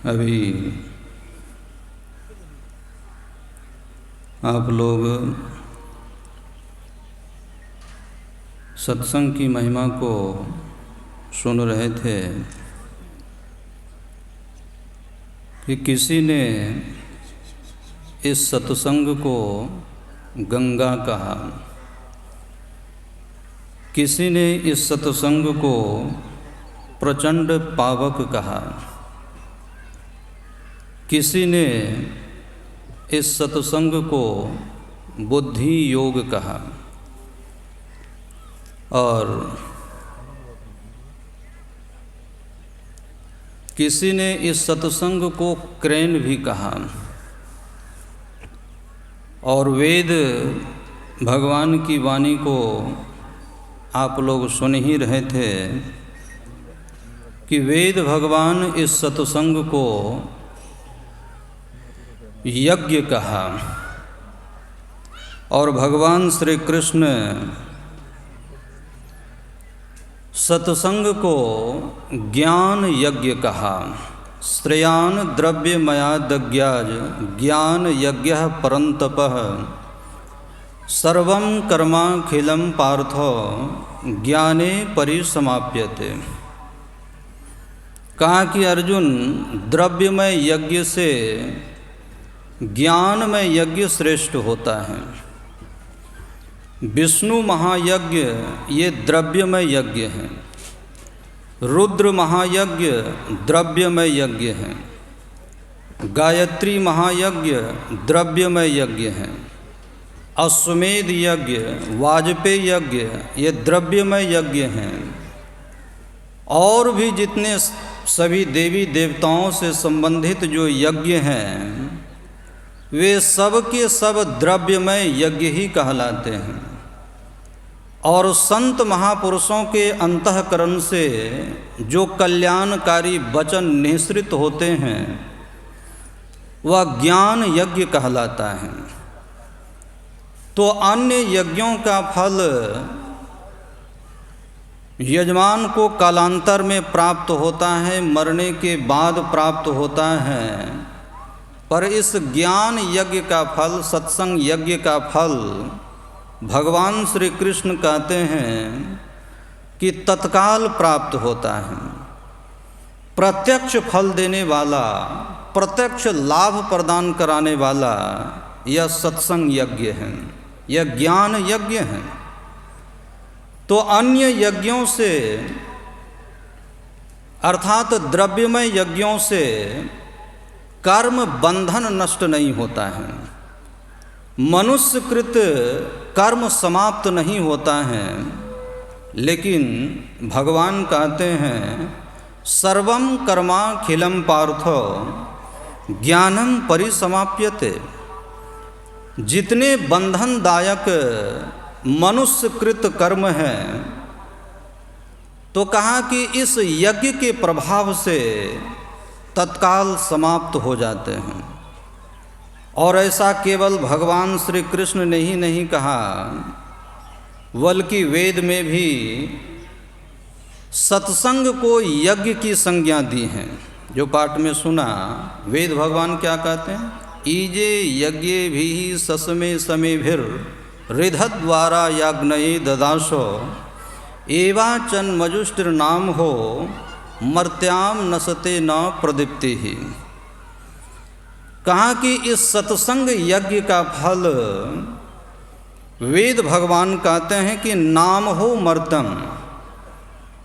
अभी आप लोग सत्संग की महिमा को सुन रहे थे कि किसी ने इस सत्संग को गंगा कहा, किसी ने इस सत्संग को प्रचंड पावक कहा, किसी ने इस सत्संग को बुद्धि योग कहा और किसी ने इस सत्संग को क्रेन भी कहा। और वेद भगवान की वाणी को आप लोग सुन ही रहे थे कि वेद भगवान इस सत्संग को यज्ञ कहा और भगवान श्री कृष्ण सत्संग को ज्ञान यज्ञ कहा। श्रेयान द्रव्यमयादज्ञाज ज्ञान यज्ञ परंतपः सर्वं कर्माखिलं पार्थो ज्ञाने परिसमाप्यते। कहा कि अर्जुन, द्रव्यमय यज्ञ से ज्ञानमय यज्ञ श्रेष्ठ होता है। विष्णु महायज्ञ ये द्रव्यमय यज्ञ हैं, रुद्र महायज्ञ द्रव्यमय यज्ञ हैं, गायत्री महायज्ञ द्रव्यमय यज्ञ हैं, अश्वमेध यज्ञ वाजपेय यज्ञ ये द्रव्यमय यज्ञ हैं। और भी जितने सभी देवी देवताओं से संबंधित जो यज्ञ हैं वे सब के सब द्रव्यमय यज्ञ ही कहलाते हैं। और संत महापुरुषों के अंतःकरण से जो कल्याणकारी वचन निःसृत होते हैं वह ज्ञान यज्ञ कहलाता है। तो अन्य यज्ञों का फल यजमान को कालांतर में प्राप्त होता है, मरने के बाद प्राप्त होता है, पर इस ज्ञान यज्ञ का फल, सत्संग यज्ञ का फल भगवान श्री कृष्ण कहते हैं कि तत्काल प्राप्त होता है। प्रत्यक्ष फल देने वाला, प्रत्यक्ष लाभ प्रदान कराने वाला यह सत्संग यज्ञ है, यह ज्ञान यज्ञ है। तो अन्य यज्ञों से अर्थात द्रव्यमय यज्ञों से कर्म बंधन नष्ट नहीं होता है, मनुष्यकृत कर्म समाप्त नहीं होता है। लेकिन भगवान कहते हैं सर्वं कर्माखिलं पार्थो ज्ञानं परिसमाप्यते। जितने बंधनदायक मनुष्यकृत कर्म हैं तो कहा कि इस यज्ञ के प्रभाव से तत्काल समाप्त हो जाते हैं। और ऐसा केवल भगवान श्री कृष्ण ने ही नहीं कहा, बल्कि वेद में भी सत्संग को यज्ञ की संज्ञा दी है। जो पाठ में सुना, वेद भगवान क्या कहते हैं? ईजे यज्ञे भी ससमे समेभिर रिधद्वारा याग्नये ददाशो एवाचन मजुष्टिर नाम हो मर्त्याम नसते न प्रदीप्ति ही। कहा कि इस सत्संग यज्ञ का फल वेद भगवान कहते हैं कि नाम हो मर्तम,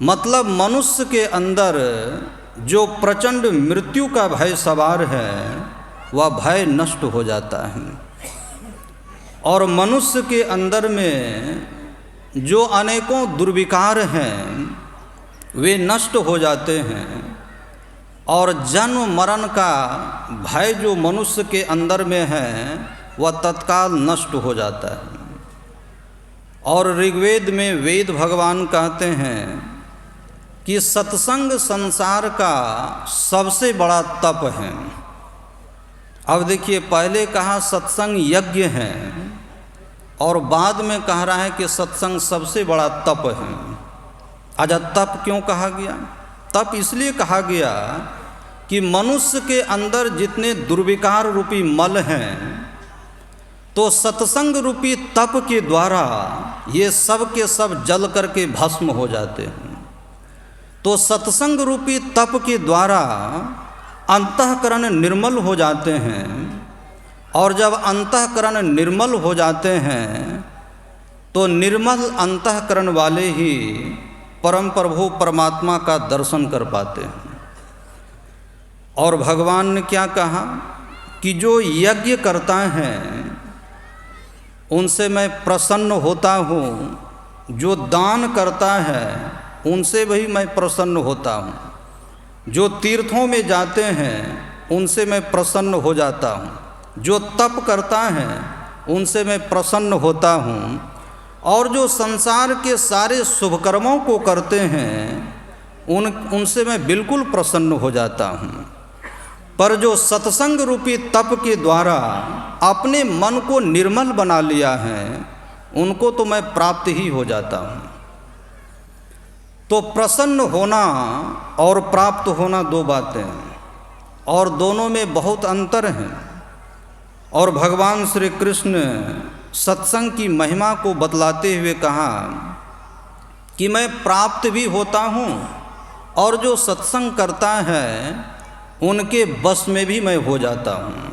मतलब मनुष्य के अंदर जो प्रचंड मृत्यु का भय सवार है वह भय नष्ट हो जाता है। और मनुष्य के अंदर में जो अनेकों दुर्विकार हैं वे नष्ट हो जाते हैं। और जन्म मरण का भय जो मनुष्य के अंदर में है वह तत्काल नष्ट हो जाता है। और ऋग्वेद में वेद भगवान कहते हैं कि सत्संग संसार का सबसे बड़ा तप है। अब देखिए, पहले कहा सत्संग यज्ञ है और बाद में कह रहा है कि सत्संग सबसे बड़ा तप है। अच्छा, तप क्यों कहा गया? तप इसलिए कहा गया कि मनुष्य के अंदर जितने दुर्विकार रूपी मल हैं, तो सत्संग रूपी तप के द्वारा ये सब के सब जल करके भस्म हो जाते हैं। तो सत्संग रूपी तप के द्वारा अंतःकरण निर्मल हो जाते हैं, और जब अंतःकरण निर्मल हो जाते हैं तो निर्मल अंतःकरण वाले ही परम प्रभु परमात्मा का दर्शन कर पाते हैं। और भगवान ने क्या कहा कि जो यज्ञ करता है उनसे मैं प्रसन्न होता हूँ, जो दान करता है उनसे भी मैं प्रसन्न होता हूँ, जो तीर्थों में जाते हैं उनसे मैं प्रसन्न हो जाता हूँ, जो तप करता है उनसे मैं प्रसन्न होता हूँ, और जो संसार के सारे शुभ कर्मों को करते हैं उनसे मैं बिल्कुल प्रसन्न हो जाता हूँ। पर जो सत्संग रूपी तप के द्वारा अपने मन को निर्मल बना लिया है उनको तो मैं प्राप्त ही हो जाता हूँ। तो प्रसन्न होना और प्राप्त होना दो बातें हैं, और दोनों में बहुत अंतर है। और भगवान श्री कृष्ण सत्संग की महिमा को बतलाते हुए कहा कि मैं प्राप्त भी होता हूँ, और जो सत्संग करता है उनके बस में भी मैं हो जाता हूँ।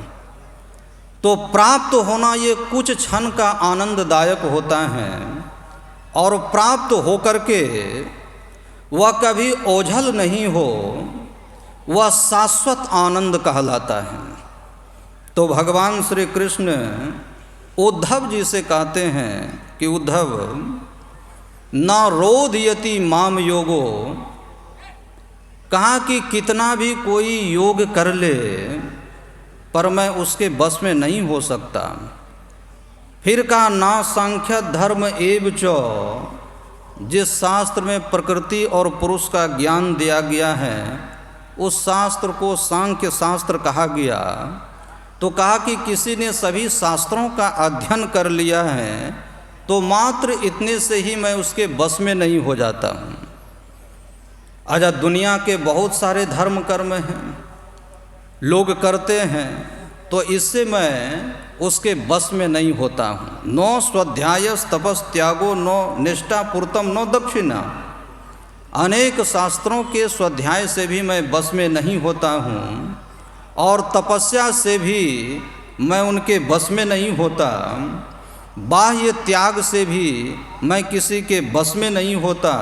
तो प्राप्त होना ये कुछ क्षण का आनंददायक होता है, और प्राप्त होकर के वह कभी ओझल नहीं हो, वह शाश्वत आनंद कहलाता है। तो भगवान श्री कृष्ण उद्धव जी से कहते हैं कि उद्धव, न रोधयति माम योगो, कहा कि कितना भी कोई योग कर ले पर मैं उसके बस में नहीं हो सकता। फिर कहा ना सांख्य धर्म एव च, जिस शास्त्र में प्रकृति और पुरुष का ज्ञान दिया गया है उस शास्त्र को सांख्य शास्त्र कहा गया। तो कहा कि किसी ने सभी शास्त्रों का अध्ययन कर लिया है तो मात्र इतने से ही मैं उसके बस में नहीं हो जाता हूँ। अच्छा, दुनिया के बहुत सारे धर्म कर्म हैं, लोग करते हैं, तो इससे मैं उसके बस में नहीं होता हूँ। नो स्वाध्यायस तपस त्यागो नो निष्ठा पूर्तम नो दक्षिणा, अनेक शास्त्रों के स्वाध्याय से भी मैं बस में नहीं होता हूँ, और तपस्या से भी मैं उनके बस में नहीं होता, बाह्य त्याग से भी मैं किसी के बस में नहीं होता।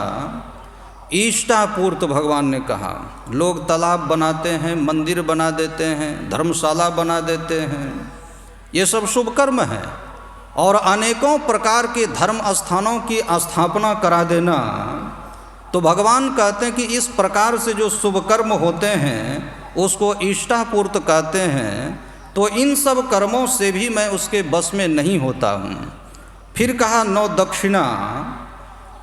इष्टापूर्त भगवान ने कहा, लोग तालाब बनाते हैं, मंदिर बना देते हैं, धर्मशाला बना देते हैं, ये सब शुभ कर्म है, और अनेकों प्रकार के धर्म स्थानों की स्थापना करा देना। तो भगवान कहते हैं कि इस प्रकार से जो शुभ कर्म होते हैं उसको इष्टापूर्त कहते हैं। तो इन सब कर्मों से भी मैं उसके बस में नहीं होता हूँ। फिर कहा नो दक्षिणा,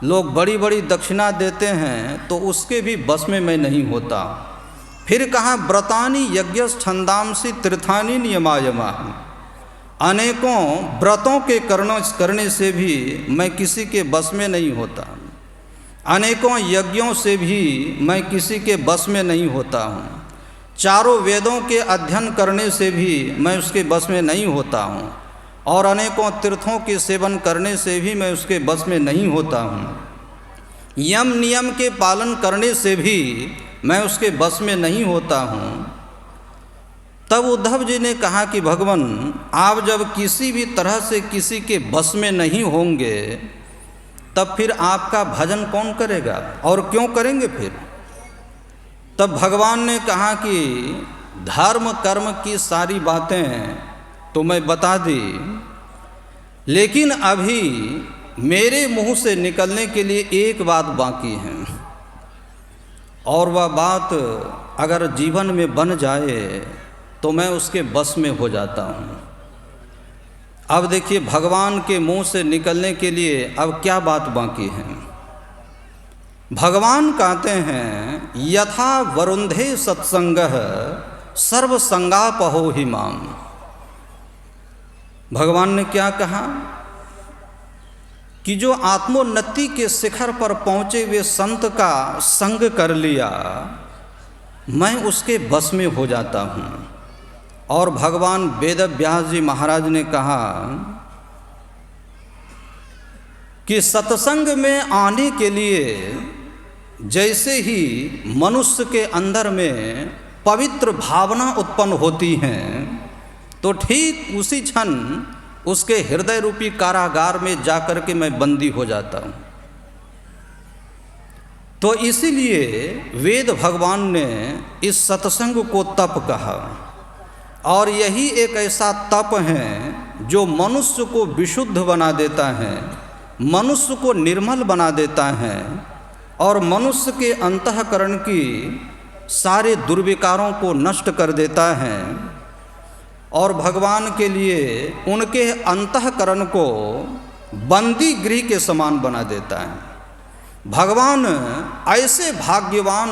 लोग बड़ी बड़ी दक्षिणा देते हैं तो उसके भी बस में मैं नहीं होता। फिर कहा व्रतानि यज्ञ छंदांसी तीर्थानि नियमायमा, अनेकों व्रतों के करने से भी मैं किसी के बस में नहीं होता, अनेकों यज्ञों से भी मैं किसी के बस में नहीं होता हूँ, चारों वेदों के अध्ययन करने से भी मैं उसके बस में नहीं होता हूँ, और अनेकों तीर्थों के सेवन करने से भी मैं उसके बस में नहीं होता हूँ, यम नियम के पालन करने से भी मैं उसके बस में नहीं होता हूँ। तब उद्धव जी ने कहा कि भगवान, आप जब किसी भी तरह से किसी के बस में नहीं होंगे तब फिर आपका भजन कौन करेगा और क्यों करेंगे फिर? तब भगवान ने कहा कि धर्म कर्म की सारी बातें तो मैं बता दी, लेकिन अभी मेरे मुंह से निकलने के लिए एक बात बाकी है, और वह बात अगर जीवन में बन जाए तो मैं उसके बस में हो जाता हूँ। अब देखिए, भगवान के मुंह से निकलने के लिए अब क्या बात बाकी है। भगवान कहते हैं यथा वरुंधे सत्संगः सर्वसंगापहो हि माम। भगवान ने क्या कहा कि जो आत्मोन्नति के शिखर पर पहुँचे हुए संत का संग कर लिया, मैं उसके बस में हो जाता हूँ। और भगवान वेद व्यास जी महाराज ने कहा कि सत्संग में आने के लिए जैसे ही मनुष्य के अंदर में पवित्र भावना उत्पन्न होती हैं, तो ठीक उसी क्षण उसके हृदय रूपी कारागार में जाकर के मैं बंदी हो जाता हूँ। तो इसीलिए वेद भगवान ने इस सत्संग को तप कहा, और यही एक ऐसा तप है जो मनुष्य को विशुद्ध बना देता है, मनुष्य को निर्मल बना देता है, और मनुष्य के अंतःकरण की सारे दुर्विकारों को नष्ट कर देता है, और भगवान के लिए उनके अंतःकरण को बंदी गृह के समान बना देता है। भगवान ऐसे भाग्यवान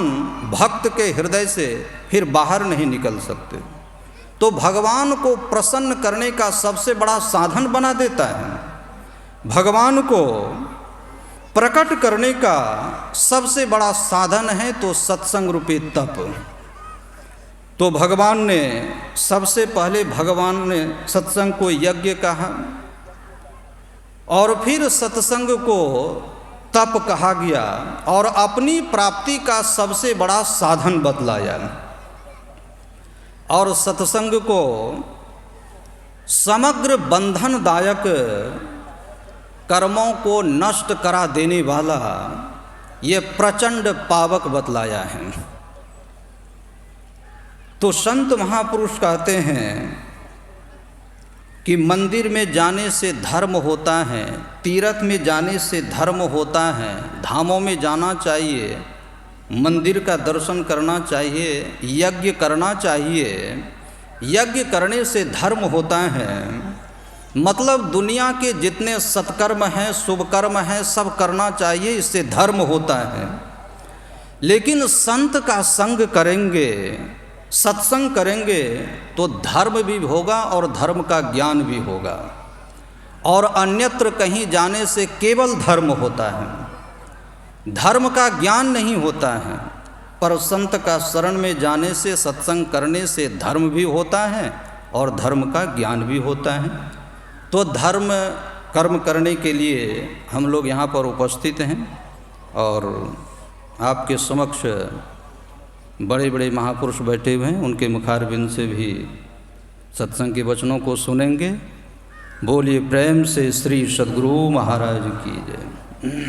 भक्त के हृदय से फिर बाहर नहीं निकल सकते, तो भगवान को प्रसन्न करने का सबसे बड़ा साधन बना देता है। भगवान को प्रकट करने का सबसे बड़ा साधन है तो सत्संग रूपी तप। तो भगवान ने सबसे पहले भगवान ने सत्संग को यज्ञ कहा, और फिर सत्संग को तप कहा गया, और अपनी प्राप्ति का सबसे बड़ा साधन बतलाया। और सत्संग को समग्र बंधनदायक कर्मों को नष्ट करा देने वाला ये प्रचंड पावक बतलाया है। तो संत महापुरुष कहते हैं कि मंदिर में जाने से धर्म होता है, तीर्थ में जाने से धर्म होता है, धामों में जाना चाहिए, मंदिर का दर्शन करना चाहिए, यज्ञ करना चाहिए, यज्ञ करने से धर्म होता है। मतलब दुनिया के जितने सत्कर्म हैं, शुभ कर्म हैं, सब करना चाहिए, इससे धर्म होता है। लेकिन संत का संग करेंगे, सत्संग करेंगे तो धर्म भी होगा और धर्म का ज्ञान भी होगा, और अन्यत्र कहीं जाने से केवल धर्म होता है, धर्म का ज्ञान नहीं होता है। पर संत का शरण में जाने से, सत्संग करने से धर्म भी होता है और धर्म का ज्ञान भी होता है। तो धर्म कर्म करने के लिए हम लोग यहाँ पर उपस्थित हैं, और आपके समक्ष बड़े बड़े महापुरुष बैठे हुए हैं, उनके मुखारबिंद से भी सत्संग के वचनों को सुनेंगे। बोलिए प्रेम से श्री सद्गुरु महाराज की जय।